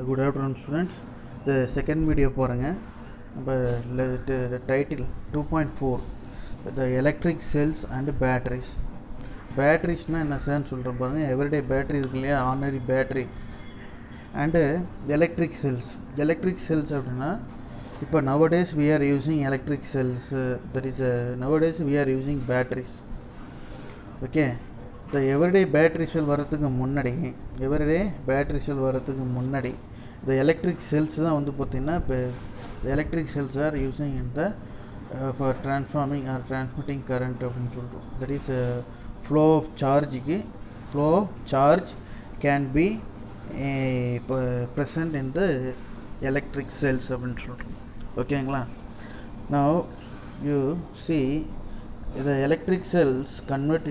Good afternoon, students. The second video போகிறேங்க. The title 2.4 the electric cells and batteries. பேட்டரிஸ்னால் என்ன சார்னு சொல்கிறேன் பாருங்கள். எவ்ரிடே பேட்டரி இருக்கு இல்லையா, ordinary battery and electric cells அப்படின்னா இப்போ nowadays we are using electric cells, that is nowadays we are using batteries. Okay, இந்த எவ்ரிடே பேட்டரி செல் வரத்துக்கு முன்னாடி இந்த எலக்ட்ரிக் செல்ஸ் தான் வந்து பார்த்திங்கன்னா இப்போ electric cells are using in the for transforming or transmitting current அப்படின்னு சொல்கிறோம். That is flow of charge can be இப்போ present in the electric cells அப்படின்னு சொல்கிறோம். ஓகேங்களா? Now you see the electric cells converts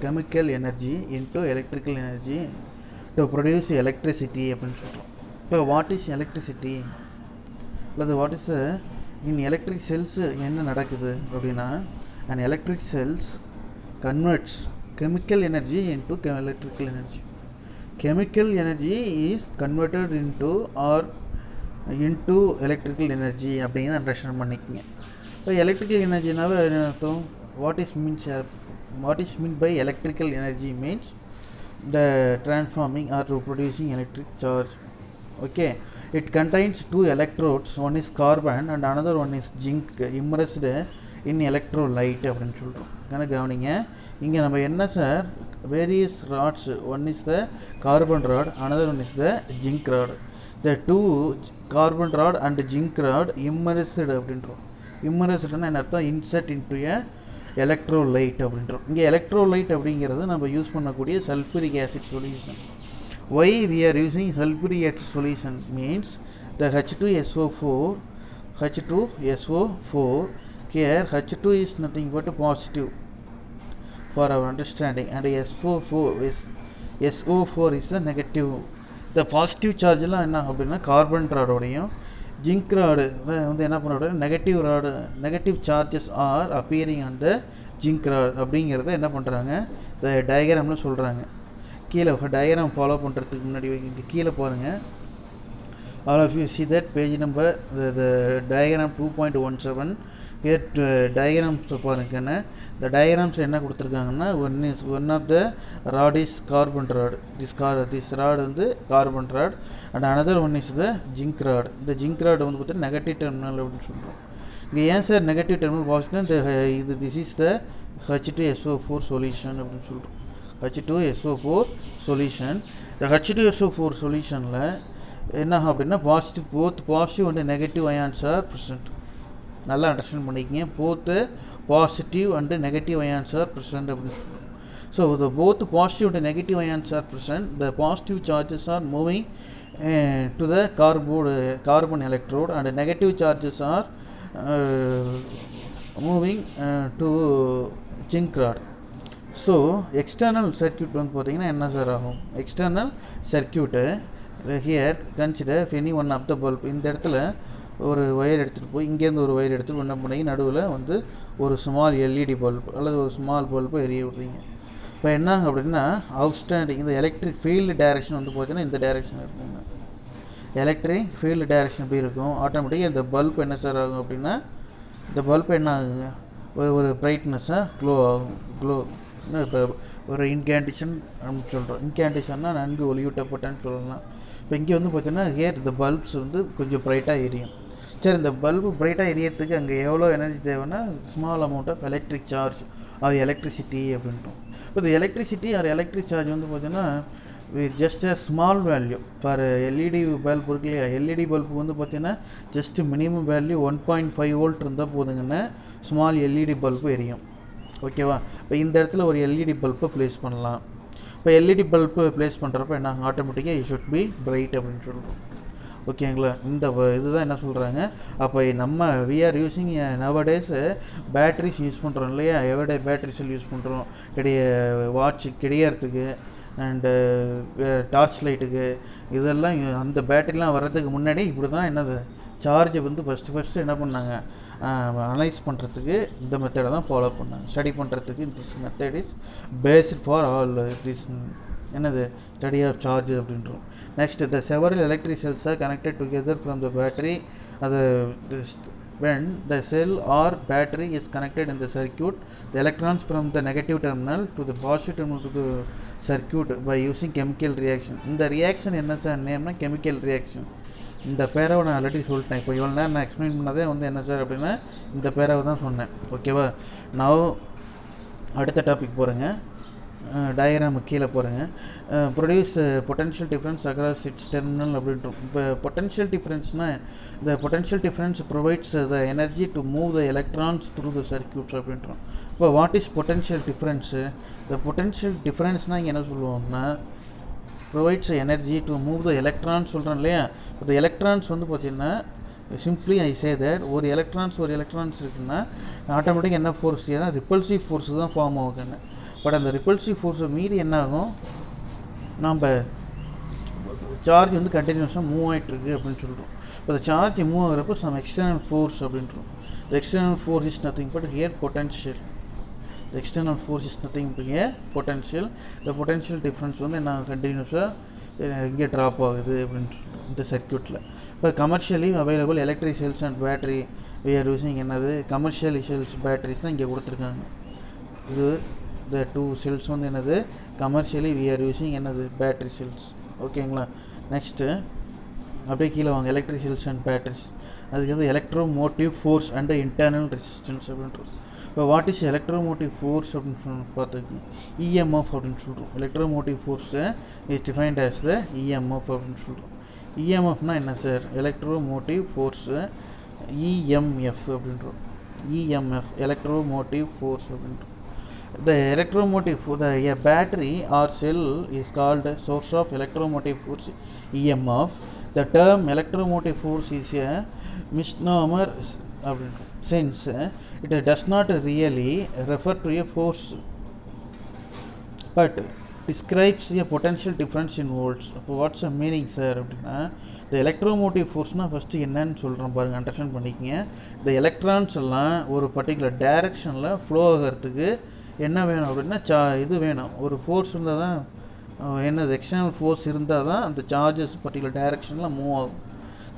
chemical energy into electrical energy to produce electricity அப்படின்னு சொல்கிறோம். இப்போ what is electricity அல்லது what is in electric cells என்ன நடக்குது அப்படின்னா, and electric cells converts chemical energy into electrical energy. Chemical energy is converted into electrical energy அப்படிங்கிறத understand பண்ணிக்கங்க. இப்போ எலக்ட்ரிக்கல் எனர்ஜினாவே என்ன அர்த்தம்? What is mean by electrical energy means the transforming or producing electric charge. Okay, it contains two electrodes, one is carbon and another one is zinc immersed in electrolyte அப்படின்னு சொல்கிறோம். கவனிங்க, இங்கே நம்ம என்ன sir various rods, one is the carbon rod, another one is the zinc rod. The two carbon rod and zinc rod immersed அப்படின்றோம். இம்மரஸ்ட்னா என்ன அர்த்தம்? Insert into a electrolyte அப்படின்றோம். இங்கே எலக்ட்ரோலைட் அப்படிங்கிறது நம்ம யூஸ் பண்ணக்கூடிய sulphuric acid solution. Why we are using sulfuric acid solution means the H2SO4 here H2 is nothing but positive for our understanding and SO4 is the negative. The positive charge எல்லாம் என்ன அப்படின்னா carbon ராடோடையும் zinc rod வந்து என்ன பண்ண negative charges are appearing அந்த zinc rod அப்படிங்கிறத என்ன பண்ணுறாங்க இந்த டயக்ராமில் சொல்கிறாங்க. கீழே டயக்ராம் ஃபாலோ பண்ணுறதுக்கு முன்னாடி இங்கே கீழே பாருங்கள். All of you see that page number the diagram 2.17 here diagrams பாருங்கன்னு. இந்த டயக்ராம்ஸ் என்ன கொடுத்துருக்காங்கன்னா, one of the rod is carbon rod, this rod வந்து carbon rod and another one is the zinc rod. இந்த ஜிங்க் ராட் வந்து பார்த்தீங்கன்னா negative terminal அப்படின்னு சொல்கிறோம். இங்கே ஏன் sir negative terminal positive? This is the H2SO4 solution அப்படின்னு சொல்கிறோம். H2SO4 solution. இந்த H2SO4 சொல்யூஷனில் என்ன அப்படின்னா both positive and negative ions are present. நல்லா அண்டர்ஸ்டாண்ட் பண்ணிக்கிங்க. Both positive and negative ions are present அப்படின்னு சொல்கிறோம். So both positive and negative ions are present. The positive charges are moving to the carbon electrode and negative charges are moving to zinc rod. So external circuit வந்து பார்த்தீங்கன்னா என்ன sir ஆகும்? External circuit here consider any one of the bulb. இந்த இடத்துல ஒரு wire எடுத்துகிட்டு போய் இங்கேருந்து ஒரு ஒயர் எடுத்துகிட்டு என்ன பண்ணி நடுவில் வந்து ஒரு ஸ்மால் எல்இடி பல்ப் அல்லது ஒரு ஸ்மால் பல்பை எரிய விட்றீங்க. இப்போ என்ன அப்படின்னா அவுட்ஸ்டாண்டிங் இந்த எலக்ட்ரிக் ஃபீல்டு டைரக்ஷன் வந்து பார்த்தீங்கன்னா இந்த டைரக்ஷன் இருக்குங்க. எலக்ட்ரிக் ஃபீல்டு டைரக்ஷன் எப்படி இருக்கும்? ஆட்டோமேட்டிக்காக இந்த பல்ப் என்ன சார் ஆகும் அப்படின்னா, இந்த பல்ப் என்ன ஆகுங்க, ஒரு பிரைட்னஸாக க்ளோ இப்போ ஒரு இன்கேண்டிஷன் அப்படின்னு சொல்கிறோம். இன்கேண்டிஷன்னா நன்கு ஒளியூட்டப்பட்டன்னு சொல்லலாம். இப்போ இங்கே வந்து பார்த்தீங்கன்னா ஹியர் இந்த பல்ப்ஸ் வந்து கொஞ்சம் ப்ரைட்டாக எரியும். சரி, இந்த பல்பு ப்ரைட்டாக எரியறதுக்கு அங்கே எவ்வளோ எனர்ஜி தேவைன்னா small amount of electric charge or electricity அப்படின்றோம். இப்போ இந்த எலக்ட்ரிசிட்டி ஆர் எலக்ட்ரிக் சார்ஜ் வந்து பார்த்தீங்கன்னா just a small value for LED bulb இருக்கு இல்லையா. எல்இடி பல்பு வந்து பார்த்தீங்கன்னா ஜஸ்ட் மினிமம் வேல்யூ 1.5 வோல்ட் இருந்தால் போதுங்கன்னா ஸ்மால் எல்இடி பல்பு எரியும். ஓகேவா? இப்போ இந்த இடத்துல ஒரு எல்இடி பல்பை ப்ளேஸ் பண்ணலாம். இப்போ எல்இடி பல்பு ப்ளேஸ் பண்ணுறப்ப என்ன ஆட்டோமேட்டிக்காக இட் ஷுட் பி பிரைட் அப்படின்னு சொல்கிறோம். ஓகேங்களா? இந்த இதுதான் என்ன சொல்கிறாங்க. அப்போ நம்ம we are using nowadays batteries use பண்ணுறோம் இல்லையா. எவர்டே பேட்ரிஸ் யூஸ் பண்ணுறோம் வாட்ச் கிடையறதுக்கு அண்டு டார்ச் லைட்டுக்கு. இதெல்லாம் அந்த பேட்டரிலாம் வர்றதுக்கு முன்னாடி இப்படி தான் என்னது சார்ஜை வந்து ஃபஸ்ட்டு என்ன பண்ணாங்க, அனலைஸ் பண்ணுறதுக்கு இந்த மெத்தடை தான் ஃபாலோ பண்ணாங்க. ஸ்டடி பண்ணுறதுக்கு this method is based for all this என்னது ஸ்டடி ஆஃப் சார்ஜ் அப்படின்றோம். Next, the several electric cells are connected together from the battery. When the cell or battery is connected in the circuit, the electrons from the negative terminal to the positive terminal to the circuit by using chemical reaction. இந்த reaction என்ன sir நேம்னா chemical reaction. இந்த பேராவை நான் already சொல்லிட்டேன். இப்போ இவ்வளோ நேரம் நான் explain பண்ணதே வந்து என்ன சார் அப்படின்னா இந்த பேராவை தான் சொன்னேன். ஓகேவா? நான் அடுத்த டாபிக் போகிறேங்க. டயக்ராம் கீழே போகிறேங்க. Produce potential difference across its terminal அப்படின்றோம். இப்போ பொட்டன்ஷியல் டிஃப்ரென்ஸ்னால் the potential difference provides the energy to move the electrons through the circuits அப்படின்றோம். இப்போ what is potential difference? the potential differenceனால் இங்கே என்ன சொல்லுவோம்னா provides energy to move the electrons சொல்கிறோம் இல்லையா? இப்போ எலக்ட்ரான்ஸ் வந்து பார்த்திங்கன்னா சிம்பிளி ஐ சே தட் ஒரு எலக்ட்ரான்ஸ் இருக்குன்னா ஆட்டோமேட்டிக்காக என்ன ஃபோர்ஸ் ஏன்னா ரிப்பல்சிவ் ஃபோர்ஸ் தான் ஃபார்ம் ஆகுதுன்னு. பட் அந்த ரிப்பல்சிவ் ஃபோர்ஸை மீறி என்ன ஆகும், நம்ம சார்ஜ் வந்து கண்டினியூஸாக மூவ் ஆகிட்டுருக்கு அப்படின்னு சொல்கிறோம். இப்போ அந்த சார்ஜ் மூவ் ஆகிறப்போ சம் எக்ஸ்டர்னல் ஃபோர்ஸ் அப்படின்றோம். The external force is nothing but here potential. The external force is nothing but here potential. The potential difference வந்து என்ன கண்டினியூஸாக இங்கே ட்ராப் ஆகுது அப்படின்னு இந்த சர்க்யூட்டில். இப்போ commercially available electric cells and battery we are using என்னது கமர்ஷியல் செல்ஸ் பேட்டரிஸ் தான் இங்கே கொடுத்துருக்காங்க. இது இந்த 2 செல்ஸ் வந்து என்னது கமர்ஷியலி வி ஆர் யூஸிங் என்னது பேட்டரி செல்ஸ். ஓகேங்களா? நெக்ஸ்ட்டு அப்படியே கீழே வாங்க எலக்ட்ரிக் செல்ஸ் அண்ட் பேட்டரிஸ். அதுக்கு வந்து electromotive force and internal resistance அப்படின்றது. இப்போ வாட் இஸ் எலக்ட்ரோமோட்டிவ் ஃபோர்ஸ் அப்படின்னு பார்த்துக்கோங்க. இஎம்எஃப் அப்படின்னு சொல்கிறோம். Electromotive force is defined as the EMF அப்படின்னு சொல்கிறோம். இஎம்எஃப்னால் என்ன சார்? எலக்ட்ரோமோட்டிவ் ஃபோர்ஸு இஎம்எஃப் அப்படின்றோம். இஎம்எஃப் எலக்ட்ரோமோட்டிவ் ஃபோர்ஸ் அப்படின்றோம். The electromotive a battery or cell is called a source of electromotive force EMF. The term electromotive force is a misnomer since it does not really refer to a force but describes a potential difference in volts. What's the meaning sir அப்படின்னா the electromotive forceனா first என்னன்னு சொல்கிறோம் பாருங்கள், understand பண்ணிக்கங்க. இந்த electrons எல்லாம் ஒரு particular டைரக்ஷனில் flow ஆகிறதுக்கு என்ன வேணும் அப்படின்னா இது வேணும், ஒரு ஃபோர்ஸ் இருந்தால் தான் என்னது எக்ஸ்டர்னல் ஃபோர்ஸ் இருந்தால் தான் அந்த சார்ஜஸ் பர்டிகுலர் டைரக்ஷனில் மூவ் ஆகும்.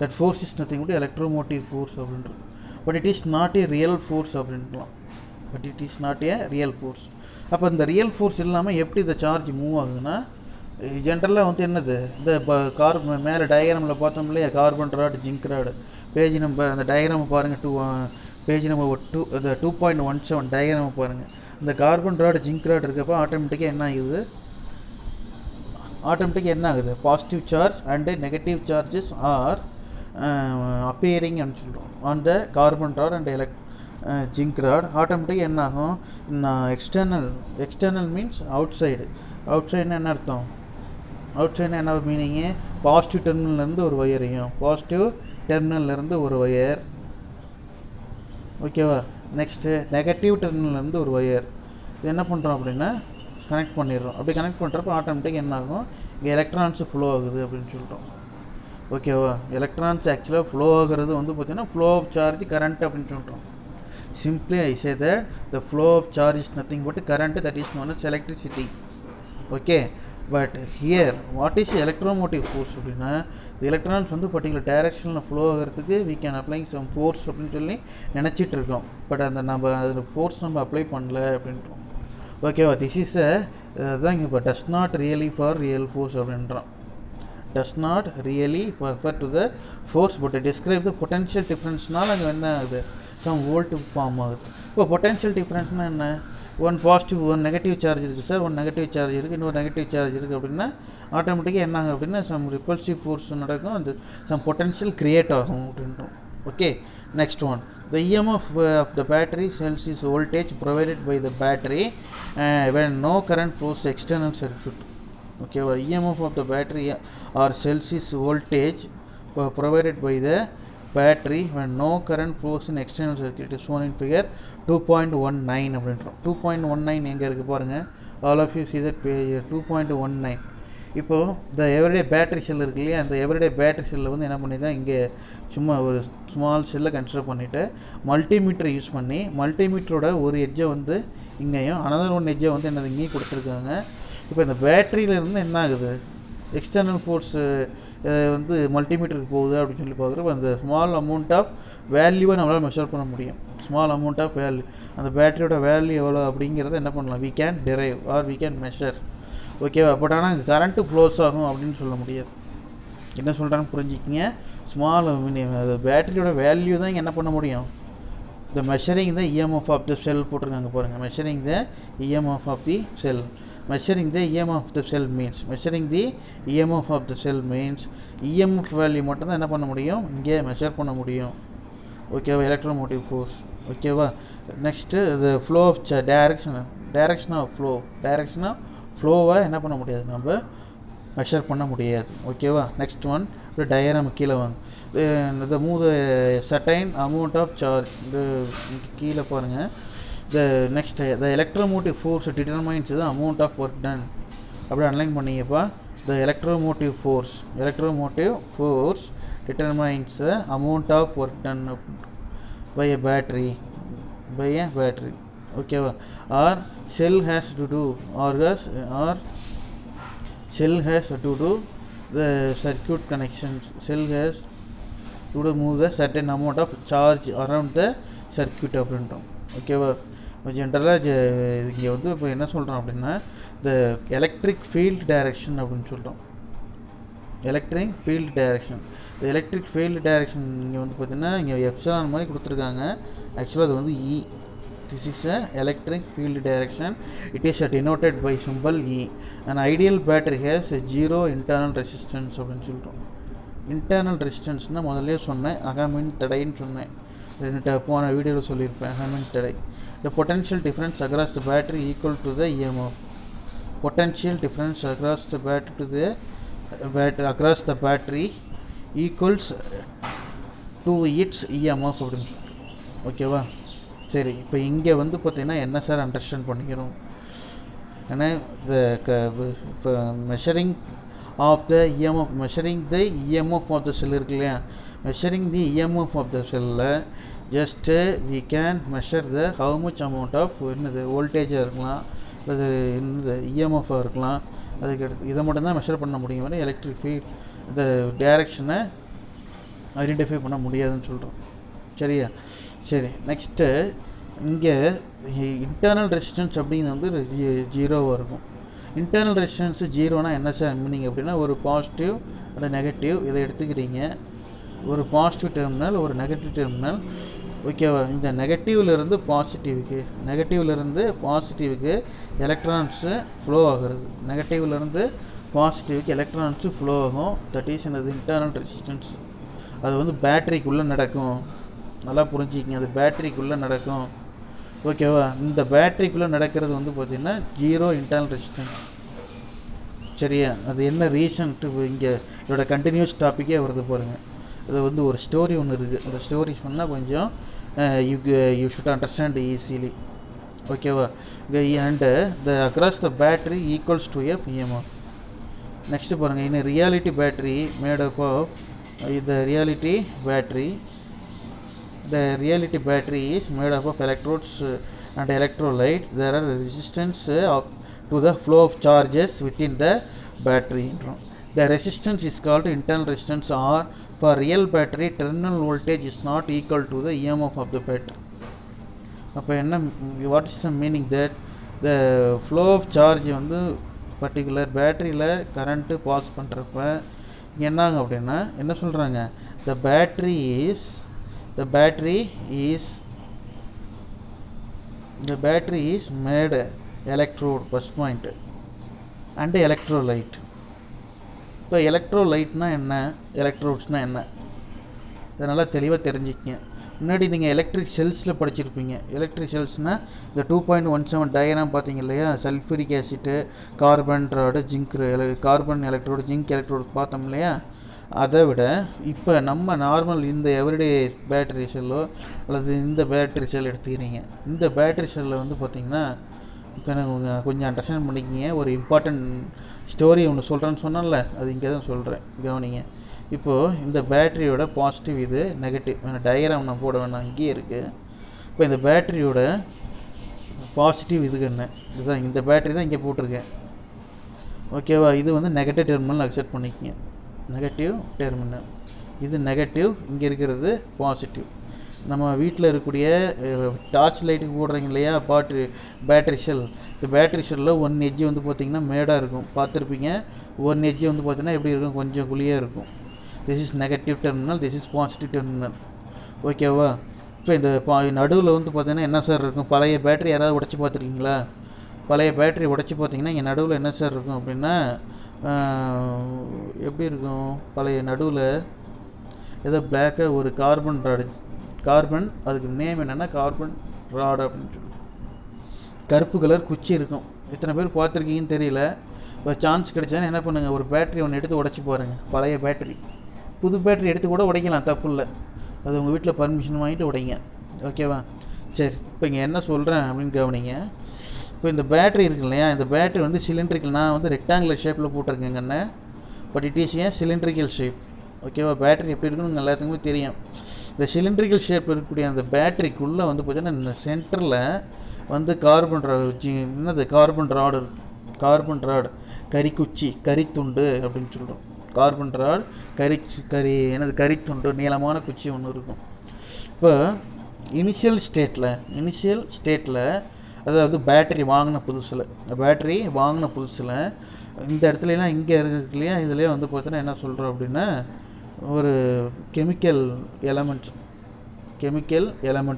That force is nothing but electromotive force அப்படின்றது. But it is not a real force அப்படின்லாம். But it is not a real force. அப்போ இந்த ரியல் ஃபோர்ஸ் இல்லாமல் எப்படி இந்த சார்ஜ் மூவ் ஆகுதுன்னா ஜென்ரலாக வந்து என்னது இந்த மேலே டயக்ராமில் பார்த்தோம் இல்லையா, carbon rod zinc rod page number அந்த டயக்ராமை பாருங்கள். பேஜ் நம்பர் 2.17 டயக்ராமை பாருங்கள். இந்த கார்பன் ராட் ஜிங்க் ராட் இருக்கப்போ ஆட்டோமேட்டிக்காக என்ன ஆகுது positive charge and negative charges are appearing அப்படின்னு சொல்கிறோம் on the carbon rod and zinc rod. ஆட்டோமேட்டிக்காக என்ன ஆகும், எக்ஸ்டர்னல் மீன்ஸ் அவுட் சைடுனா என்ன அர்த்தம், அவுட் சைடுனா என்ன மீனிங்கு, பாசிட்டிவ் டெர்மினல்லேருந்து ஒரு ஒயரையும் பாசிட்டிவ் டெர்மினல்லேருந்து ஒரு ஒயர், ஓகேவா? நெக்ஸ்ட்டு நெகட்டிவ் டெர்மினல்லேருந்து ஒரு ஒயர் இது என்ன பண்ணுறோம் அப்படின்னா கனெக்ட் பண்ணிடுறோம். அப்படி கனெக்ட் பண்ணுறப்போ ஆட்டோமேட்டிக்காக என்ன ஆகும், இங்கே எலக்ட்ரான்ஸு ஃப்ளோ ஆகுது அப்படின்னு சொல்கிறோம். ஓகேவா? எலக்ட்ரான்ஸ் ஆக்சுவலாக ஃப்ளோ ஆகிறது வந்து பார்த்திங்கன்னா ஃப்ளோ ஆஃப் சார்ஜ் கரண்ட் அப்படின்னு சொல்கிறோம். Simply I say that the flow of charge is nothing but current that is known as electricity. Okay, but here what is electromotive force அப்படின்னா எலக்ட்ரான்ஸ் வந்து particular டைரக்ஷனில் flow ஆகிறதுக்கு we can applying some force அப்படின்னு சொல்லி நினச்சிட்டு இருக்கோம். But அந்த நம்ம அதில் ஃபோர்ஸ் நம்ம அப்ளை பண்ணல அப்படின்றோம். ஓகேவா? திஸ் இஸ் தான் இப்போ does not really for real force அப்படின்றோம். Does not really perform to the force but describe the potential டிஃப்ரென்ஸ்னால் அங்கே என்ன ஆகுது, சம் வோல்ட் ஃபார்ம் ஆகுது. இப்போ பொட்டன்ஷியல் டிஃப்ரென்ஸ்னால் என்ன, one positive one negative charge இருக்குது சார், ஒன் நெகட்டிவ் சார்ஜ் இருக்குது, இன்னொரு நெகட்டிவ் சார்ஜ் இருக்குது அப்படின்னா ஆட்டோமேட்டிக்காக என்ன ஆகும் அப்படின்னா சம் ரிப்பல்சிவ் ஃபோர்ஸ் நடக்கும், அந்த சம் பொட்டன்ஷியல் க்ரியேட் ஆகும் அப்படின்றோம். Okay, next one the EMF of the battery cells is voltage provided by the battery when no current flows to external circuit. Okay, EMF of the battery or cells is voltage provided by the battery when no current flows in external circuit is shown in figure 2.19 அப்படின்றோம். 2.19 எங்கே இருக்குது பாருங்கள், all of you see that page 2.19. இப்போது இந்த everyday battery செல் இருக்கு இல்லையா, அந்த everyday battery செல்லில் வந்து என்ன பண்ணியிருக்கேன், இங்கே சும்மா ஒரு ஸ்மால் செல்லை கன்சிடர் பண்ணிவிட்டு மல்டிமீட்டரை யூஸ் பண்ணி மல்டிமீட்டரோட ஒரு எட்ஜை வந்து இங்கேயும் அனதர் ஒன் எட்ஜை வந்து என்னது இங்கேயும் கொடுத்துருக்காங்க. இப்போ இந்த பேட்டரியிலேருந்து என்ன ஆகுது, எக்ஸ்டர்னல் ஃபோர்ஸ் வந்து மல்டிமீட்டருக்கு போகுது அப்படின்னு சொல்லி பார்க்குறப்ப அந்த ஸ்மால் அமௌண்ட் ஆஃப் வேல்யூவை நம்மளால் மெஷர் பண்ண முடியும். ஸ்மால் அமௌண்ட் ஆஃப் வேல்யூ, அந்த பேட்டரியோட வேல்யூ எவ்வளோ அப்படிங்கிறத என்ன பண்ணலாம், we can derive or we can measure. ஓகேவா? பட் ஆனால் கரண்ட்டு ஃப்ளோஸ் ஆகும் அப்படின்னு சொல்ல முடியாது. என்ன சொல்கிறான்னு புரிஞ்சுக்கிங்க. ஸ்மால் பேட்டரியோட வேல்யூ தான் இங்கே என்ன பண்ண முடியும், the measuring the EMF of the cell போட்டிருக்காங்க பாருங்கள். measuring the EMF of the cell. measuring the EMF of the cell means measuring the EMF of the cell means EMF value மட்டும் தான் என்ன பண்ண முடியும், இங்கே மெஷர் பண்ண முடியும். ஓகேவா? Electromotive force. ஓகேவா? Next the flow of direction of ஃப்ளோவை என்ன பண்ண முடியாது, நம்ம மெஷர் பண்ண முடியாது. ஓகேவா? நெக்ஸ்ட் ஒன் டயராம் கீழே வாங்க. இந்த move certain amount of charge, இந்த கீழே பாருங்கள். Next the electromotive force determines the amount of work done. அப்படியே அன்லைன் பண்ணிங்கப்பா. The electromotive force determines the amount of work done by a battery. ஓகேவா? Or cell has to do cell has to do the circuit connections. Cell has to move the certain amount of charge around the circuit அப்படின்றோம். ஓகேவா? ஜென்ரலாக இங்கே வந்து இப்போ என்ன சொல்கிறோம் அப்படின்னா the electric field direction அப்படின்னு சொல்கிறோம். எலக்ட்ரிக் ஃபீல்டு டைரக்ஷன் இங்கே வந்து பார்த்திங்கன்னா இங்கே எப்சிலான் மாதிரி கொடுத்துருக்காங்க. ஆக்சுவலாக அது வந்து E. This is a electric field direction. It is denoted by symbol E. An ideal battery has a zero internal resistance அப்படின்னு சொல்கிறோம். இன்டர்னல் ரெசிஸ்டன்ஸ்னால் முதல்ல சொன்னேன், அகமின் தடைன்னு சொன்னேன். போன வீடியோவில் சொல்லியிருப்பேன். அகமின் தடை. The potential difference across the battery equal to the EMF. Potential difference across the battery equals to its EMF அப்படின்னு சொல்கிறோம். ஓகேவா? சரி, இப்போ இங்கே வந்து பார்த்திங்கன்னா என்ன சார் அண்டர்ஸ்டாண்ட் பண்ணிக்கிறோம், ஏன்னா இப்போ measuring the EMF of the cell இருக்கு இல்லையா, measuring the EMF of the செல்லில் just we can measure the how much amount of என்னது வோல்டேஜாக இருக்கலாம், அது என்னது இஎம்எஃபாக இருக்கலாம். அதுக்கு எடுத்து இதை மட்டும் தான் மெஷர் பண்ண முடியும். எலக்ட்ரிக் ஃபீல்ட் இந்த டைரக்ஷனை ஐடென்டிஃபை பண்ண முடியாதுன்னு சொல்கிறோம். சரியா? சரி, நெக்ஸ்ட்டு இங்கே இன்டர்னல் ரெசிஸ்டன்ஸ் அப்படிங்கிறது வந்து ஜீரோவாக இருக்கும். இன்டர்னல் ரெசிஸ்டன்ஸு ஜீரோனா என்ன சார் மீனிங் அப்படின்னா, ஒரு பாசிட்டிவ் ஒரு நெகட்டிவ் இதை எடுத்துக்கிறீங்க, ஒரு பாசிட்டிவ் டெர்மினல் ஒரு நெகட்டிவ் டெர்மினல். ஓகேவா? இந்த நெகட்டிவ்லேருந்து பாசிட்டிவுக்கு எலக்ட்ரான்ஸு ஃப்ளோ ஆகிறது. நெகட்டிவ்லேருந்து பாசிட்டிவுக்கு எலக்ட்ரான்ஸு ஃப்ளோ ஆகும். தட் இஸ் என்னது இன்டர்னல் ரெசிஸ்டன்ஸ். அது வந்து பேட்டரிக்குள்ளே நடக்கும். நல்லா புரிஞ்சிக்கிங்க, அது பேட்டரிக்குள்ளே நடக்கும். ஓகேவா? இந்த பேட்டரிக்குள்ளே நடக்கிறது வந்து பார்த்திங்கன்னா ஜீரோ இன்டர்னல் ரெசிஸ்டன்ஸ். சரியா? அது என்ன ரீசன்ட்டு இங்கே இதோட கண்டினியூஸ் டாப்பிக்கே வருது பாருங்கள். அது வந்து ஒரு ஸ்டோரி ஒன்று இருக்குது. அந்த ஸ்டோரி சொன்னால் கொஞ்சம் யூ ஷுட் அண்டர்ஸ்டாண்ட் ஈஸிலி. ஓகேவா? And the across the battery equals to F EMF. Next பாருங்கள். இன்னும் reality battery made up of the reality battery is made up of electrodes and electrolyte. There are resistance to the flow of charges within the battery. The resistance is called internal resistance, or for real battery terminal voltage is not equal to the EMF of the battery. அப்போ என்ன, what is the meaning that the flow of charge வந்து particular பேட்டரியில் current pass பண்ணுறப்ப என்னாங்க அப்படின்னா என்ன சொல்கிறாங்க, the battery is made electrode first point and electrolyte. இப்போ எலக்ட்ரோலைட்னால் என்ன, எலக்ட்ரோட்ஸ்னால் என்ன, இதனால் தெளிவாக தெரிஞ்சுக்கிங்க. முன்னாடி நீங்கள் எலக்ட்ரிக் செல்ஸில் படிச்சிருப்பீங்க. எலக்ட்ரிக் செல்ஸ்னால் இந்த 2.17 டயக்ராம் பார்த்தீங்க இல்லையா, sulphuric acid, carbon rod, carbon electrode, zinc electrode பார்த்தோம் இல்லையா. அதை விட இப்போ நம்ம நார்மல் இந்த எவ்ரிடே பேட்டரி செல்லோ அல்லது இந்த பேட்டரி செல் எடுத்துக்கிறீங்க. இந்த பேட்டரி செல்லில் வந்து பார்த்திங்கன்னா இப்போ நான் கொஞ்சம் அண்டர்ஸ்டாண்ட் பண்ணிக்கிங்க. ஒரு இம்பார்ட்டண்ட் ஸ்டோரி ஒன்று சொல்கிறேன்னு சொன்னால, அது இங்கே தான் சொல்கிறேன், கவனிங்க. இப்போது இந்த பேட்டரியோட பாசிட்டிவ் இது நெகட்டிவ் டயக்ராம் நான் போட வேணாம், இங்கேயே இருக்குது. இப்போ இந்த பேட்டரியோட பாசிட்டிவ் இதுக்கு என்ன, இதுதான் இந்த பேட்டரி தான் இங்கே போட்டிருக்கேன். ஓகேவா? இது வந்து நெகட்டிவ் டெர்மினல் அக்செப்ட் பண்ணிக்கங்க. நெகட்டிவ் டெர்மினல், இது நெகட்டிவ், இங்கே இருக்கிறது பாசிட்டிவ். நம்ம வீட்டில் இருக்கக்கூடிய டார்ச் லைட்டுக்கு போடுறீங்க இல்லையா பேட்டரி செல், இந்த பேட்டரி செல்லில் ஒன் எட்ஜ் வந்து பார்த்திங்கன்னா மேடாக இருக்கும், பார்த்துருப்பீங்க. ஒன் எட்ஜ் வந்து பார்த்திங்கன்னா எப்படி இருக்கும், கொஞ்சம் குழியாக இருக்கும். This is negative terminal, this is positive terminal. ஓகேவா? இப்போ இந்த நடுவில் வந்து பார்த்திங்கன்னா என்ன சார் இருக்கும், பழைய பேட்டரி யாராவது உடச்சி பார்த்துருக்கீங்களா? பழைய பேட்டரி உடச்சி பார்த்தீங்கன்னா இங்கே நடுவில் என்ன சார் இருக்கும் அப்படின்னா எப்படி இருக்கும், பழைய நடுவில் ஏதோ பிளாக்காக ஒரு கார்பன் ராடு, கார்பன், அதுக்கு நேம் என்னென்னா கார்பன் ராடு அப்படின்னு சொல்லி கருப்பு கலர் குச்சி இருக்கும். எத்தனை பேர் பார்த்துருக்கீங்கன்னு தெரியல. இப்போ சான்ஸ் கிடைச்சாலும் என்ன பண்ணுங்கள், ஒரு பேட்டரி ஒன்று எடுத்து உடச்சி பாருங்கள். பழைய பேட்டரி, புது பேட்டரி எடுத்து கூட உடைக்கலாம், தப்பு இல்லை. அது உங்கள் வீட்டில் பர்மிஷன் வாங்கிட்டு உடைங்க. ஓகேவா? சரி, இப்போ இங்கே என்ன சொல்கிறேன் அப்படின்னு கவனிங்க. இப்போ இந்த பேட்டரி இருக்கு இல்லையா, இந்த பேட்டரி வந்து சிலிண்ட்ரிக்கல், நான் வந்து ரெக்டாங்குலர் ஷேப்பில் போட்டிருக்கேங்கண்ணே, பட் இட் இஸ் ஏன் சிலிண்ட்ரிக்கல் ஷேப். ஓகேவா? பேட்டரி எப்படி இருக்குன்னு எல்லாத்துக்குமே தெரியும். இந்த சிலிண்ட்ரிக்கல் ஷேப் இருக்கக்கூடிய அந்த பேட்டரிக்குள்ளே வந்து பார்த்தீங்கன்னா இந்த சென்டரில் வந்து கார்பன் என்னது கார்பன் ராடு இருக்குது. கார்பன் ராடு, கரிக்குச்சி, கரித்துண்டு அப்படின்னு சொல்கிறோம். கார்பன் ராடு, என்னது கரித்துண்டு, நீளமான குச்சி ஒன்று இருக்கும். இப்போ இனிஷியல் ஸ்டேட்டில் அதாவது பேட்டரி வாங்கின புதுசில் இந்த இடத்துலலாம் இங்கே இருக்கு இல்லையா, இதுலேயே வந்து பார்த்தீங்கன்னா என்ன சொல்கிறோம் அப்படின்னா ஒரு கெமிக்கல் எலமெண்ட்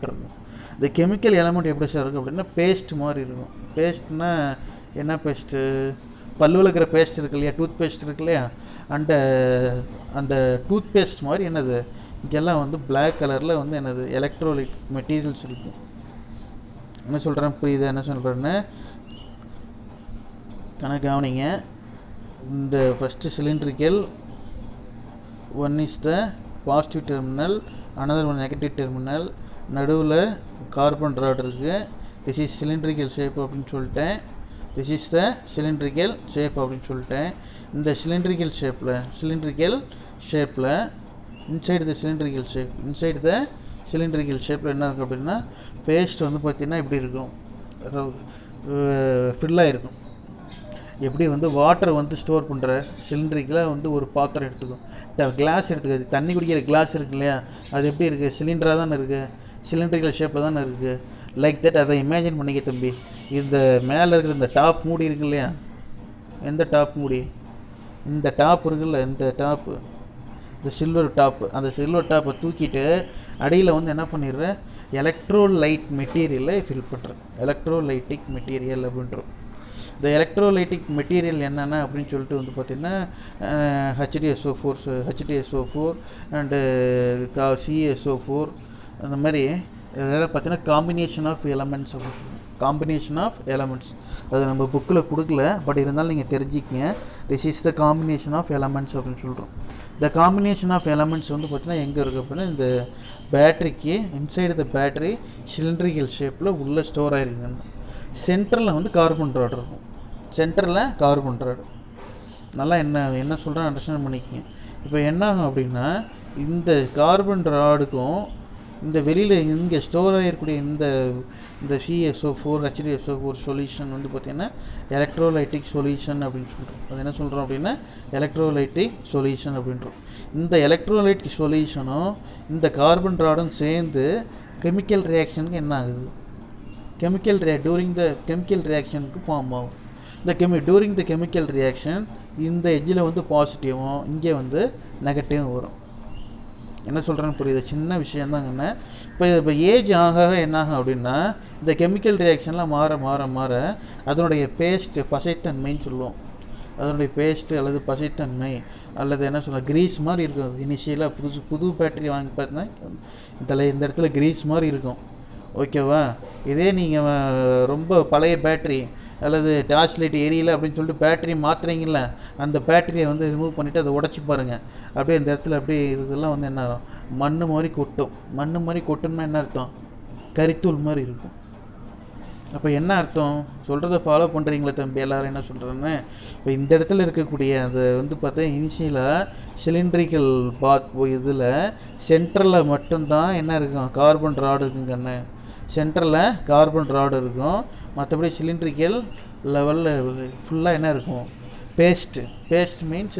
இருக்கும். இந்த கெமிக்கல் எலமெண்ட் எப்படி சார் இருக்கும் அப்படின்னா பேஸ்ட் மாதிரி இருக்கும். பேஸ்ட்னா என்ன பேஸ்ட்டு, பல்லு விளக்குற பேஸ்ட் இருக்கு இல்லையா, டூத் பேஸ்ட் இருக்கு இல்லையா, அந்த டூத் பேஸ்ட் மாதிரி என்னது இங்கெல்லாம் வந்து பிளாக் கலரில் வந்து என்னது எலக்ட்ரோலைட் மெட்டீரியல்ஸ் இருக்கும். என்ன சொல்கிறேன் புரியுது? என்ன சொல்கிறேன்னு கவனிங்க. இந்த first cylindrical, one is the positive terminal, another one negative terminal, நடுவில் கார்பன் ராட் இருக்குது. திஸ் இஸ் சிலிண்ட்ரிக்கல் ஷேப் அப்படின்னு சொல்லிட்டேன். இந்த சிலிண்ட்ரிக்கல் ஷேப்பில் இன்சைடு த சிலிண்ட்ரிக்கல் ஷேப்பில் என்ன இருக்கும் அப்படின்னா பேஸ்ட் வந்து பார்த்திங்கன்னா இப்படி இருக்கும், ஃபில்லாக இருக்கும். எப்படி வந்து வாட்டர் வந்து ஸ்டோர் பண்ணுற சிலிண்ட்ரிக்கலாக வந்து ஒரு பாத்திரம் எடுத்துக்கும், கிளாஸ் எடுத்துக்காது, தண்ணி குடிக்கிற கிளாஸ் இருக்கு இல்லையா, அது எப்படி இருக்குது, சிலிண்டராக தானே இருக்குது, சிலிண்ட்ரிக்கல் ஷேப்பில் தானே இருக்குது. லைக் தட், அதை இமேஜின் பண்ணிக்க தம்பி. இந்த மேலே இருக்கிற இந்த டாப் மூடி இருக்கு இல்லையா, எந்த டாப் மூடி, இந்த டாப் இருக்குல்ல, இந்த சில்வர் டாப்பு, அந்த சில்வர் டாப்பை தூக்கிட்டு அடியில் வந்து என்ன பண்ணிடுறேன், எலக்ட்ரோலைட் மெட்டீரியலை ஃபில் பண்ணுறேன். எலக்ட்ரோலைட்டிக் மெட்டீரியல் அப்படின்றோம். இந்த எலக்ட்ரோலைட்டிக் மெட்டீரியல் என்னென்ன அப்படின்னு சொல்லிட்டு வந்து பார்த்திங்கன்னா HDSO4 அண்டு CaSO4 அந்த மாதிரி இதெல்லாம் பார்த்தீங்கன்னா காம்பினேஷன் ஆஃப் எலமெண்ட்ஸ். அது நம்ம புக்கில் கொடுக்கல, பட் இருந்தாலும் நீங்கள் தெரிஞ்சிக்கங்க. This is the combination of elements அப்படின்னு சொல்கிறோம். இந்த காம்பினேஷன் ஆஃப் எலமெண்ட்ஸ் வந்து பார்த்தீங்கன்னா எங்கே இருக்குது அப்படின்னா இந்த பேட்டரிக்கு இன்சைடு த பேட்டரி சிலிண்ட்ரிக்கல் ஷேப்பில் உள்ளே ஸ்டோர் ஆகிருக்குங்க. சென்டரில் வந்து கார்பன் ராட் இருக்கும். நல்லா என்ன சொல்கிறேன் அண்டர்ஸ்டாண்ட் பண்ணிக்கங்க. இப்போ என்ன ஆகும் அப்படின்னா இந்த கார்பன் ராடுக்கும் இந்த வெளியில் இங்கே ஸ்டோர் ஆகிருக்கக்கூடிய இந்த CaSO4 HDSO4 சொல்யூஷன் வந்து பார்த்திங்கன்னா எலக்ட்ரோலைட்டிக் சொல்யூஷன் அப்படின்னு சொல்கிறோம். அது என்ன சொல்கிறோம் அப்படின்னா எலக்ட்ரோலைட்டிக் சொல்யூஷன் அப்படின்றோம். இந்த எலக்ட்ரோலைட்டிக் சொல்யூஷனும் இந்த கார்பன் ராடும் சேர்ந்து கெமிக்கல் ரியாக்ஷனுக்கு என்ன ஆகுது, டூரிங் த கெமிக்கல் ரியாக்ஷனுக்கு ஃபார்ம் ஆகும். டூரிங் த கெமிக்கல் ரியாக்ஷன் இந்த எட்ஜில் வந்து பாசிட்டிவும் இங்கே வந்து நெகட்டிவும் வரும். என்ன சொல்கிறேன்னு புரியுது? சின்ன விஷயந்தாங்கண்ணே. இப்போ ஏஜ் ஆக என்னாகும் அப்படின்னா இந்த கெமிக்கல் ரியாக்ஷன்லாம் மாற அதனுடைய பசைத்தன்மைன்னு சொல்லுவோம். அதனுடைய பேஸ்ட்டு அல்லது பசைத்தன்மை அல்லது என்ன சொல்ல கிரீஸ் மாதிரி இருக்கும். இனிஷியலாக புது பேட்டரி வாங்கி பார்த்தீங்கன்னா இந்த இடத்துல கிரீஸ் மாதிரி இருக்கும். ஓகேவா? இதே நீங்கள் ரொம்ப பழைய பேட்டரி அல்லது டார்ச் லைட் எரியல அப்படின்னு சொல்லிட்டு பேட்டரி மாற்றுறீங்கள, அந்த பேட்டரியை வந்து ரிமூவ் பண்ணிவிட்டு அதை உடச்சி பாருங்கள். அப்படியே இந்த இடத்துல அப்படியே இதெல்லாம் வந்து என்ன ஆகும், மண் மாதிரி கொட்டும்னா என்ன அர்த்தம், கரித்தூள் மாதிரி இருக்கும். அப்போ என்ன அர்த்தம், சொல்கிறத ஃபாலோ பண்ணுறீங்களா தம்பி எல்லோரும்? என்ன சொல்கிறேன்னு, இப்போ இந்த இடத்துல இருக்கக்கூடிய அது வந்து பார்த்தா இனிஷியலாக சிலிண்ட்ரிக்கல் இதில் சென்டரில் மட்டும்தான் என்ன இருக்கும், கார்பன் ராடு இருக்குங்கண்ணே. சென்டரில் கார்பன் ராடு இருக்கும். மற்றபடி சிலிண்ட்ரிக்கல் லெவலில் ஃபுல்லாக என்ன இருக்கும், பேஸ்ட் மீன்ஸ்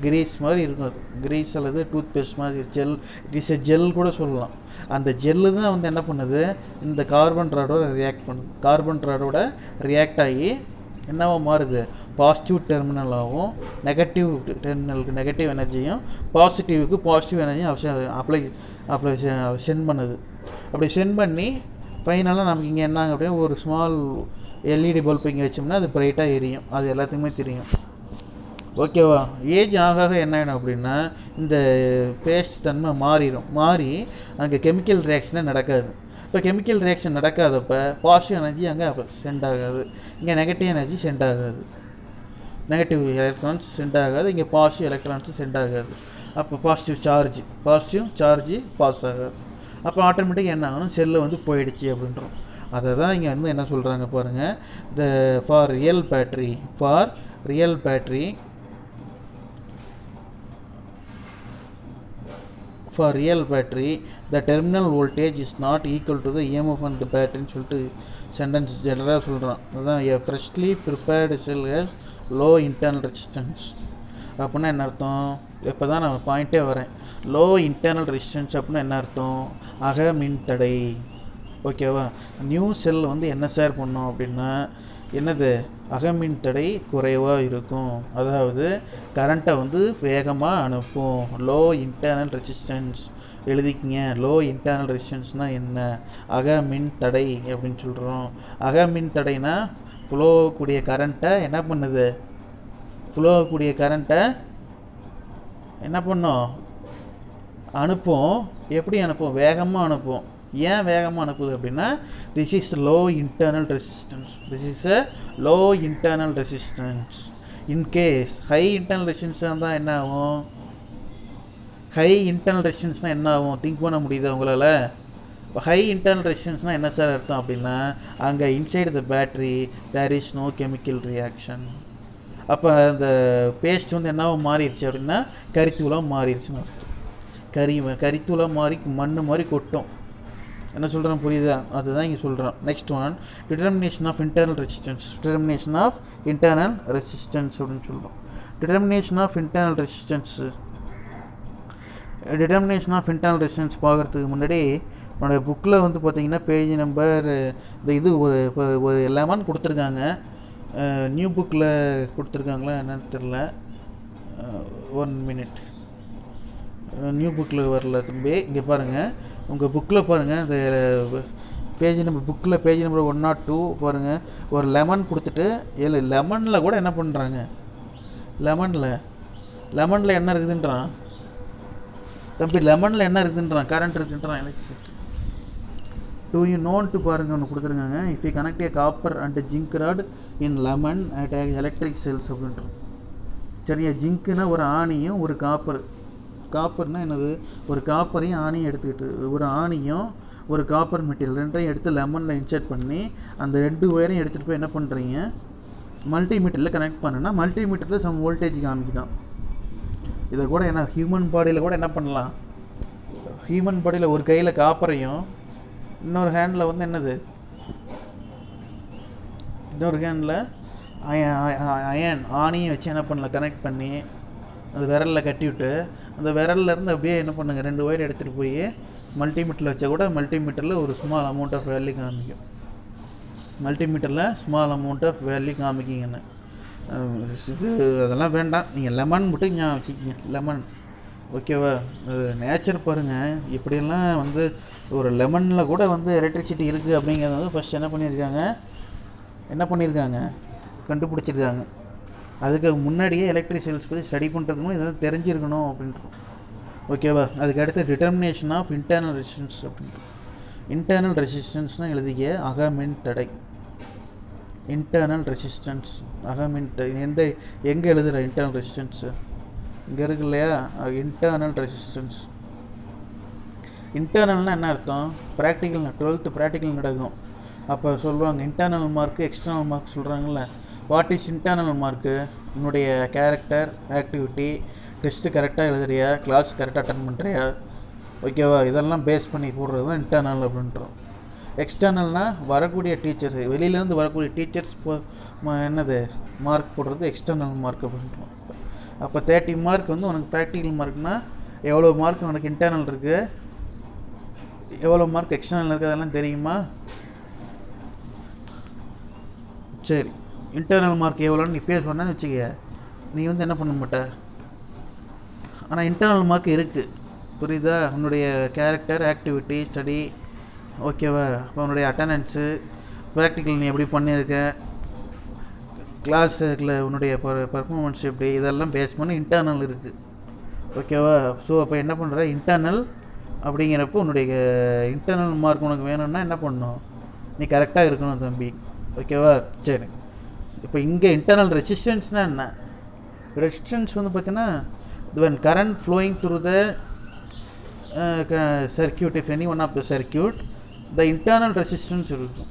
கிரீஸ் மாதிரி இருக்கும். அது கிரீஸ் அல்லது டூத் பேஸ்ட் மாதிரி gel, it is a gel கூட சொல்லலாம். அந்த ஜெல்லு தான் வந்து என்ன பண்ணுது, இந்த கார்பன் ராடோட ரியாக்ட் பண்ணுது. கார்பன் ராடோட ரியாக்ட் ஆகி என்னவோ மாறுது, பாசிட்டிவ் டெர்மினலாகவும் நெகட்டிவ் டெர்மினலுக்கு நெகட்டிவ் எனர்ஜியும் பாசிட்டிவுக்கு பாசிட்டிவ் எனர்ஜியும் அப்ளை சென்ட் பண்ணுது. அப்படி சென்ட் பண்ணி ஃபைனலாக நமக்கு இங்கே என்னாங்க அப்படின்னா ஒரு ஸ்மால் எல்இடி பல்ப் இங்கே வச்சோம்னா அது பிரைட்டாக எரியும். அது எல்லாத்துக்குமே தெரியும். ஓகேவா? ஏஜ் ஆக என்ன ஆகிடும் அப்படின்னா இந்த பேஸ்ட் தன்மை மாறி அங்கே கெமிக்கல் ரியாக்ஷனே நடக்காது. இப்போ கெமிக்கல் ரியாக்ஷன் நடக்காதப்போ பாசிட்டிவ் எனர்ஜி அங்கே சென்ட் ஆகாது, இங்கே நெகட்டிவ் எனர்ஜி சென்ட் ஆகாது, நெகட்டிவ் எலக்ட்ரான்ஸ் சென்ட் ஆகாது, இங்கே பாசிட்டிவ் எலக்ட்ரான்ஸும் சென்ட் ஆகாது. அப்போ பாசிட்டிவ் சார்ஜ் பாஸ் ஆகாது. அப்போ ஆட்டோமேட்டிக்காக என்ன ஆகணும், செல்லு வந்து போயிடுச்சு அப்படின்றோம். அதை தான் இங்கே வந்து என்ன சொல்கிறாங்க பாருங்கள், for real battery the terminal voltage is not equal to the EMF on the battery சொல்லிட்டு சென்டென்ஸ் ஜெனரலாக சொல்கிறான். அதுதான் a freshly prepared cell has low internal resistance. அப்படின்னா என்ன அர்த்தம், இப்போ தான் நான் பாயிண்ட்டே வரேன். லோ இன்டர்னல் ரெசிஸ்டன்ஸ் அப்படின்னா என்ன அர்த்தம், அக மின்தடை. ஓகேவா? நியூ செல் வந்து என்ன ஷேர் பண்ணோம் அப்படின்னா என்னது, அகமின்தடை குறைவாக இருக்கும், அதாவது கரண்ட்டை வந்து வேகமாக அனுப்பும். லோ இன்டர்னல் ரெசிஸ்டன்ஸ் எழுதிக்கிங்க. லோ இன்டர்னல் ரெசிஸ்டன்ஸ்னால் என்ன, அகமின்தடை அப்படின்னு சொல்கிறோம். அகமின்தடைனா ஃப்ளோ ஆகக்கூடிய கரண்ட்டை என்ன பண்ணுது, என்ன பண்ணும், அனுப்பும். எப்படி அனுப்பும், வேகமாக அனுப்பும். ஏன் வேகமாக அனுப்புது அப்படின்னா this is low internal resistance. In case high internal ரெசிஸ்டன்ஸாக இருந்தால் என்ன ஆகும், ஹை இன்டர்னல் ரெசிஸ்டன்ஸ்னால் என்ன ஆகும், திங்க் பண்ண முடியுது உங்களால்? இப்போ ஹை இன்டர்னல் ரெசிஸ்டன்ஸ்னால் என்ன சார் அர்த்தம் அப்படின்னா அங்கே inside the battery there is no chemical reaction. அப்போ அந்த பேஸ்ட் வந்து என்னவோ மாறிடுச்சு அப்படின்னா கரித்தூளாக மாறிடுச்சுன்னு அர்த்தம். கரித்தூளாக மாறி மண் மாதிரி கொட்டும். என்ன சொல்கிறேன் புரியுதா? அதுதான் இங்கே சொல்கிறோம். Next one, determination of internal resistance அப்படின்னு சொல்கிறோம். டிட்டர்மினேஷன் ஆஃப் இன்டர்னல் ரெசிஸ்டன்ஸ் பார்க்குறதுக்கு முன்னாடி என்னோடய புக்கில் வந்து பார்த்திங்கன்னா பேஜ் நம்பர் இது ஒரு 11 கொடுத்துருக்காங்க. நியூ புக்கில் கொடுத்துருக்காங்களா என்னன்னு தெரில, 1 மினிட். நியூ புக்கில் வரல தம்பி, இங்கே பாருங்கள், உங்கள் புக்கில் பாருங்கள், இந்த பேஜ் நம்பர் 102 பாருங்கள். ஒரு லெமன் கொடுத்துட்டு லெமனில் கூட என்ன பண்ணுறாங்க, லெமனில் என்ன இருக்குதுன்றான் தம்பி, லெமனில் என்ன இருக்குதுன்றான், கரண்ட் இருக்குன்றான், எலக்ட்ரிசிட்டி. டூ யூ நோன்ட்டு பாருங்கள் ஒன்று கொடுத்துருக்காங்க. If you connect a copper and zinc rod in lemon at electric cells அப்படின்றோம். சரியா? ஜிங்க்குனா ஒரு ஆணியும் ஒரு காப்பர்னால் என்னது, ஒரு காப்பரையும் ஆணியும் எடுத்துக்கிட்டு ஒரு ஆணியும் ஒரு காப்பர் மெட்டீரியல் ரெண்டையும் எடுத்து லெமனில் இன்சர்ட் பண்ணி அந்த 2 ஒயரையும் எடுத்துகிட்டு போய் என்ன பண்ணுறீங்க, மல்டிமீட்டரில் கனெக்ட் பண்ணுன்னா மல்டிமீட்டரில் சம் வோல்டேஜ் காமிக்குதான். இதை கூட என்ன ஹியூமன் பாடியில் கூட என்ன பண்ணலாம், ஹியூமன் பாடியில் ஒரு கையில் காப்பரையும் இன்னொரு ஹேண்டில் வந்து என்னது, இன்னொரு ஹேண்டில் அயன் ஆணியும் வச்சு என்ன பண்ணலாம், கனெக்ட் பண்ணி அந்த விரலில் கட்டி விட்டு அந்த விரல்லேருந்து அப்படியே என்ன பண்ணுங்க 2 ஒயர் எடுத்துகிட்டு போய் மல்டிமீட்டரில் வச்சா கூட மல்டிமீட்டரில் ஒரு ஸ்மால் அமௌண்ட் ஆஃப் வேல்யூ காமிக்கும். காமிக்கிங்கன்னு இது அதெல்லாம் வேண்டாம், நீங்கள் லெமன் மட்டும் ஞாபகம் வச்சுக்கிங்க, லெமன். ஓகேவா? நேச்சர் பாருங்கள், இப்படியெல்லாம் வந்து ஒரு லெமனில் கூட வந்து எலக்ட்ரிசிட்டி இருக்குது அப்படிங்கிறது வந்து ஃபஸ்ட் என்ன பண்ணியிருக்காங்க, கண்டுபிடிச்சிருக்காங்க. அதுக்கு முன்னாடியே எலக்ட்ரிக் செல்ஸ் பற்றி ஸ்டடி பண்ணுறதுக்கு இதெல்லாம் தெரிஞ்சிருக்கணும் அப்படின்றோம். ஓகேவா? அதுக்கு அடுத்து டிட்டர்மினேஷன் ஆஃப் இன்டர்னல் ரெசிஸ்டன்ஸ் அப்படின்ட்டு. இன்டர்னல் ரெசிஸ்டன்ஸ்னால் எழுதிக்க அகமின் தடை. இன்டர்னல் ரெசிஸ்டன்ஸ் அகமின் தடை எங்கே எழுதுகிற இன்டர்னல் ரெசிஸ்டன்ஸு இங்கே இருக்கு இல்லையா, இன்டர்னல் ரெசிஸ்டன்ஸ். இன்டர்னல்னால் என்ன அர்த்தம், ப்ராக்டிக்கல் 12th ப்ராக்டிக்கல் நடக்கும். அப்போ சொல்லுவாங்க இன்டர்னல் மார்க்கு எக்ஸ்டர்னல் மார்க் சொல்கிறாங்கல்ல. வாட் இஸ் இன்டர்னல் மார்க்கு, உன்னுடைய கேரக்டர் ஆக்டிவிட்டி டெஸ்ட்டு கரெக்டாக எழுதுறியா, கிளாஸ் கரெக்டாக அட்டன் பண்ணுறியா, ஓகேவா, இதெல்லாம் பேஸ் பண்ணி போடுறது தான் இன்டர்னல் அப்படின்றோம். எக்ஸ்டர்னல்னால் வரக்கூடிய டீச்சர்ஸ், வெளியிலேருந்து வரக்கூடிய டீச்சர்ஸ் என்னது மார்க் போடுறது எக்ஸ்டர்னல் மார்க் அப்படின்ட்டு. அப்போ 30 மார்க் வந்து உனக்கு ப்ராக்டிக்கல் மார்க்னால் எவ்வளோ மார்க் உனக்கு இன்டர்னல் இருக்குது, எவ்வளோ மார்க் எக்ஸ்டர்னல் இருக்குது, அதெல்லாம் தெரியுமா? சரி, இன்டர்னல் மார்க் எவ்வளோன்னு இப்போயே சொன்னேன்னு வச்சுக்க, நீ வந்து என்ன பண்ண மாட்ட. ஆனால் இன்டர்னல் மார்க் இருக்குது, புரியுதா? உன்னுடைய கேரக்டர், ஆக்டிவிட்டி, ஸ்டடி, ஓகேவா? இப்போ உன்னுடைய அட்டண்டன்ஸு, ப்ராக்டிக்கல் நீ எப்படி பண்ணியிருக்க, கிளாஸில் உன்னுடைய பர்ஃபார்மன்ஸ் எப்படி, இதெல்லாம் பேஸ் பண்ணி இன்டர்னல் இருக்குது, ஓகேவா? ஸோ அப்போ என்ன பண்ணுற, இன்டர்னல் அப்படிங்கிறப்போ உன்னுடைய இன்டர்னல் மார்க் உனக்கு வேணும்னா என்ன பண்ணணும், நீ கரெக்டாக இருக்கணும் தம்பி, ஓகேவா? சரி, இப்போ இங்கே இன்டர்னல் ரெசிஸ்டன்ஸ்னால் என்ன? ரெசிஸ்டன்ஸ் வந்து பார்த்தீங்கன்னா when current flowing through the circuit, if any one of the circuit, the internal resistance இருக்கும்.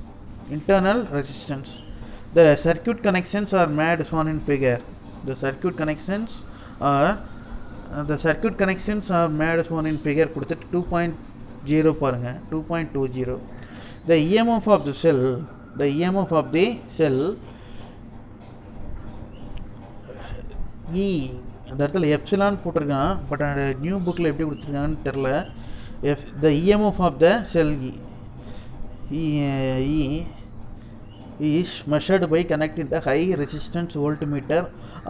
Internal resistance, the circuit connections are made shown in figure. The circuit connections are made shown in figure கொடுத்துட்டு 2.0 பாருங்க, 2.20. the EMF of the cell E, அந்த இடத்துல epsilon போட்டிருக்கான், but new புக்கில் எப்படி கொடுத்துருக்காங்கன்னு தெரில. The EMF of the cell is measured by connecting the high resistance voltmeter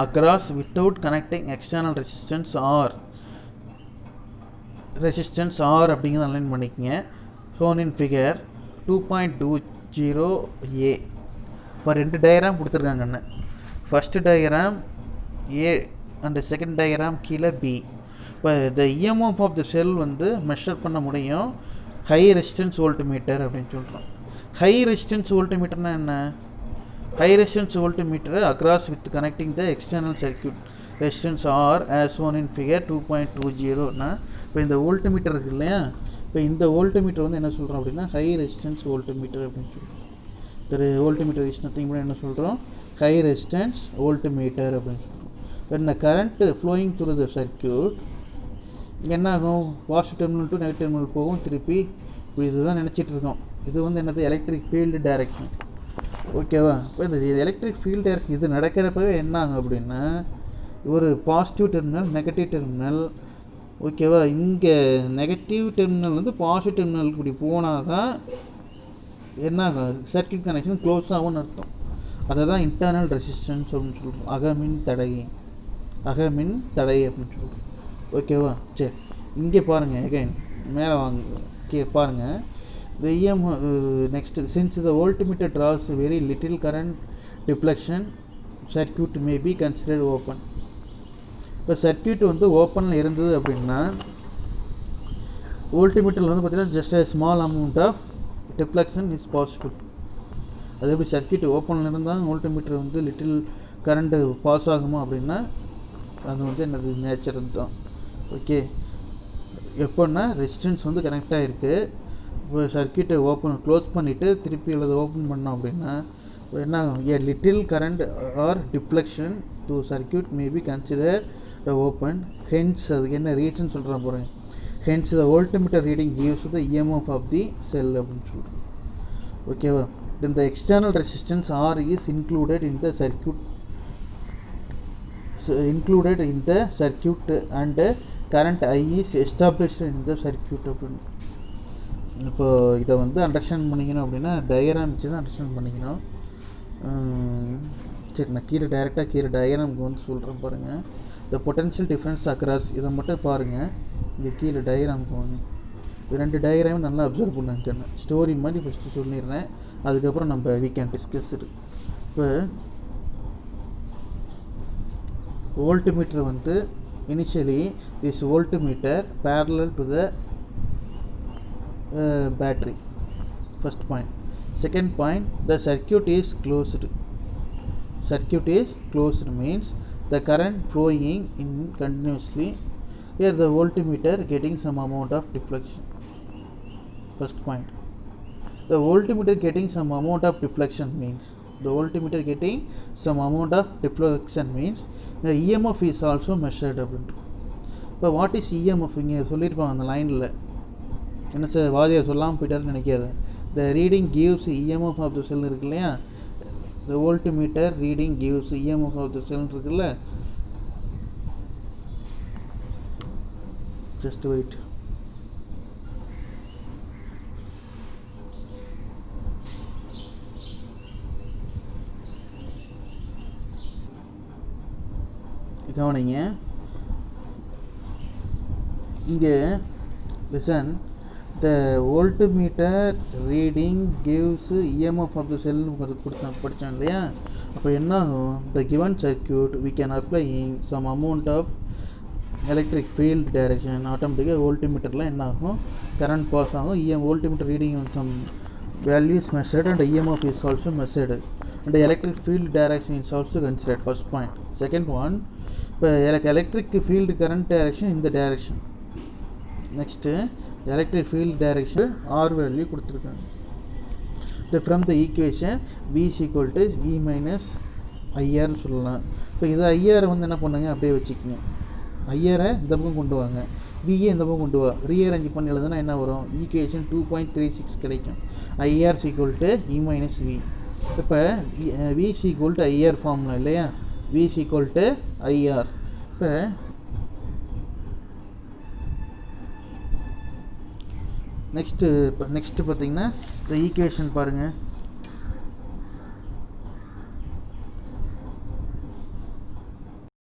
across without connecting external resistance R அப்படிங்கிறத அலைன் பண்ணிக்கங்க. shown in figure 2.20A. இப்போ 2 டயக்ராம் கொடுத்துருக்காங்கன்னு, first diagram A and second diagram கீழே B. இப்போ த EMF of the செல் வந்து measure பண்ண முடியும் high resistance voltmeter அப்படின்னு சொல்கிறோம். ஹை ரெசிஸ்டன்ஸ் வோல்ட்மீட்டர்னால் என்ன? High resistance voltmeter across with connecting the external circuit resistance R as one in figure 2.20னா, இப்போ இந்த வோல்ட்மீட்டர் இருக்குது இல்லையா, இப்போ இந்த வோல்ட்மீட்டர் வந்து என்ன சொல்கிறோம் அப்படின்னா ஹை ரெசிஸ்டன்ஸ் வோல்ட்மீட்டர் அப்படின்னு சொல்கிறோம். இந்த வோல்ட்மீட்டர் இஸ் நத்திங் கூட என்ன சொல்கிறோம், ஹை ரெசிஸ்டன்ஸ் வோல்ட்மீட்டர் அப்படின்னு சொல்கிறோம். when the current flowing through the circuit என்ன ஆகும், positive terminal to negative terminal போகும் திருப்பி. இப்போ இதுதான் நினச்சிட்டு இருக்கோம், இது வந்து என்னது எலக்ட்ரிக் ஃபீல்டு டைரக்ஷன், ஓகேவா? இப்போ இந்த எலக்ட்ரிக் ஃபீல்டு டைரக்ஷன் இது நடக்கிறப்பவே என்ன ஆகும் அப்படின்னா, ஒரு பாசிட்டிவ் டெர்மினல், நெகட்டிவ் டெர்மினல், ஓகேவா? இங்கே நெகட்டிவ் டெர்மினல் வந்து பாசிட்டிவ் டெர்மினலுக்கு இப்படி போனால் தான் என்ன ஆகும், சர்க்யூட் கனெக்ஷன் க்ளோஸ் ஆகும்னு அர்த்தம். அதை தான் இன்டர்னல் ரெசிஸ்டன்ஸ் அப்படின்னு சொல்கிறோம், அகமின் தடை அப்படின்னு சொல்கிறோம், ஓகேவா? சரி, இங்கே பாருங்கள், அகைன் மேலே வாங்க பாருங்கள். the next, since the voltmeter draws very little current deflection, circuit may be considered open. இப்போ சர்க்யூட் வந்து ஓப்பனில் இருந்தது அப்படின்னா வோல்ட்மீட்டரில் வந்து பார்த்தீங்கன்னா just small amount of deflection is possible. அது எப்படி சர்க்யூட் ஓப்பனில் இருந்தால் வோல்ட்மீட்டர் வந்து லிட்டில் கரண்ட்டு பாஸ் ஆகுமா அப்படின்னா அது வந்து என்னது நேச்சர் தான், ஓகே? எப்போன்னா ரெசிஸ்டன்ஸ் வந்து கனெக்டாக இருக்குது, இப்போ சர்க்யூட்டை க்ளோஸ் பண்ணிவிட்டு திருப்பி அல்லது ஓப்பன் பண்ணோம் அப்படின்னா என்ன ஆகும், a little current or deflection to circuit may be consider the open. Hence அதுக்கு என்ன ரீசன் சொல்கிறேன் போகிறேன், hence the voltmeter reading gives the EMF of the cell அப்படின்னு சொல்கிறோம், ஓகேவா? then the external resistance R is included in the circuit and current I is established in the circuit அப்படின்னு. இப்போ இதை வந்து அண்டர்ஸ்டாண்ட் பண்ணிக்கணும் அப்படின்னா டயக்ராம் வச்சு தான் அண்டர்ஸ்டாண்ட் பண்ணிக்கணும். சரி, நான் கீழே டயக்ராமுக்கு வந்து சொல்கிறேன் பாருங்கள். the potential difference across, இதை மட்டும் பாருங்கள். இங்கே கீழே டயக்ராமுக்கு வாங்க, 2 டயக்ராமும் நல்லா அப்சர்வ் பண்ணுங்க. ஸ்டோரி மாதிரி ஃபஸ்ட்டு சொல்லிடுறேன், அதுக்கப்புறம் நம்ம we can discuss it. இப்போ வோல்ட்மீட்டர் வந்து initially this voltmeter parallel to the battery, first point. Second point, the circuit is closed means the current flowing in continuously. Here the voltmeter getting some amount of deflection. First point, the voltmeter getting some amount of deflection means the EMF is also measured. இப்போ what is EMF இங்கே சொல்லியிருப்பாங்க அந்த லைனில், என்ன sir வாதியார் சொல்லாமல் போயிட்டாருன்னு நினைக்காது. The reading gives EMF of the cell இருக்கு இல்லையா, the voltmeter reading gives EMF of the cell இருக்குல்ல, just wait. கவனிங்க இங்கே, listen, the voltmeter reading gives EMF of the cell படித்தோம் இல்லையா. அப்போ என்ன ஆகும், the given circuit we can apply some amount of electric field direction, ஆட்டோமேட்டிக்காக வோல்ட்மீட்டரில் என்ன ஆகும், கரண்ட் பாஸ் ஆகும். voltmeter reading some value is measured and EMF is also measured and the electric field direction is also considered. First point. Second one, இப்போ electric field current direction in the direction. Next, electric field direction R value கொடுத்துருக்காங்க. From the equation V is equal to E minus IR சொல்லலாம். இப்போ இதை IR வந்து என்ன பண்ணுங்க, அப்படியே வச்சுக்கோங்க. ஐஆரை இந்த பக்கம் கொண்டு வாங்க, விஏ இந்த பக்கம் கொண்டு வா, ரீஅரேஞ்ச் பண்ணி எழுதுனா என்ன வரும், ஈக்குவேஷன் 2.36 கிடைக்கும். IR equal to E minus V. இப்போ V equal to IR formula இல்லையா, வி ஈக்குவல் டு ஐஆர். இப்போ நெக்ஸ்ட்டு பார்த்தீங்கன்னா இந்த ஈக்குவேஷன் பாருங்கள்.